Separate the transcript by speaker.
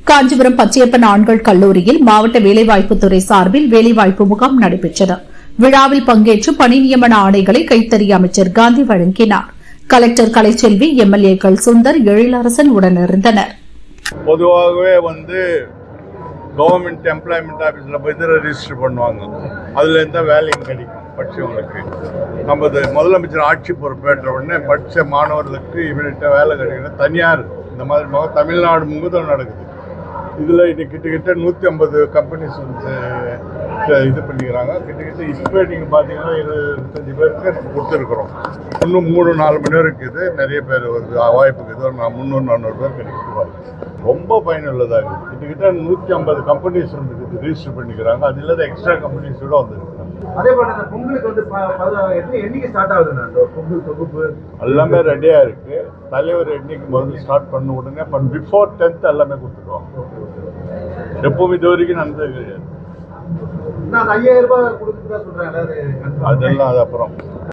Speaker 1: காஞ்சிபுரம் பச்சையப்பன் ஆண்கள் கல்லூரியில் மாவட்ட வேலைவாய்ப்புத்துறை சார்பில் வேலைவாய்ப்பு முகாம் நடைபெற்றது. விழாவில் பங்கேற்று பணி நியமன ஆணைகளை கைத்தறி அமைச்சர் காந்தி வழங்கினார். கலெக்டர் கலைச்செல்வி, எம்எல்ஏக்கள் சுந்தர், எழிலரசன் உடனிருந்தனர்.
Speaker 2: பொதுவாகவே கவர்மெண்ட் எம்ப்ளாய்மெண்ட் ஆஃபீஸில் போய் ரெஜிஸ்டர் பண்ணுவாங்க. அதுல இருந்தா வேலையும் கிடைக்கும் படிச்சவங்களுக்கு. நம்ம முதலமைச்சர் ஆட்சி பொறுப்பேற்ற உடனே படித்த மாணவர்களுக்கு இவர்கிட்ட வேலை கிடைக்கணும். தனியார் இந்த மாதிரி தமிழ்நாடு முழுவதும் நடக்குது. இதில் இன்னைக்கு கிட்டத்தட்ட 150 கம்பெனிஸ் இது பண்ணிக்கிறாங்க. கிட்டத்தட்ட இப்போ நீங்கள் பார்த்தீங்கன்னா 25 பேருக்கு கொடுத்துருக்குறோம். இன்னும் 3-4 மணி நேரம் இருக்குது. நிறைய பேர் வாய்ப்புக்கு இது 300-400 பேர் கிடைக்கும். ரொம்ப பயனுள்ளதாக இருக்குது. கிட்டத்தட்ட 150 கம்பெனிஸ் ரிஜிஸ்டர் பண்ணிக்கிறாங்க. அது இல்லாத எக்ஸ்ட்ரா கம்பெனிஸ் கூட வந்துருக்காங்க.
Speaker 3: அதே போல பொங்கலுக்கு என்னைக்கு ஸ்டார்ட் ஆகுது? பொங்கல் தொகுப்பு
Speaker 2: எல்லாமே ரெடியா இருக்கு. தலைவர் என்னைக்கு முதல்ல ஸ்டார்ட் பண்ண உடனே பிஃபோர் 10th எல்லாமே கொடுத்துருவாங்க. எப்பவும் இது வரைக்கும் நடந்தது கிடையாது.
Speaker 3: 5000 ரூபாய் கொடுத்துதான் சொல்றாங்க.
Speaker 2: அதெல்லாம் அது அப்புறம்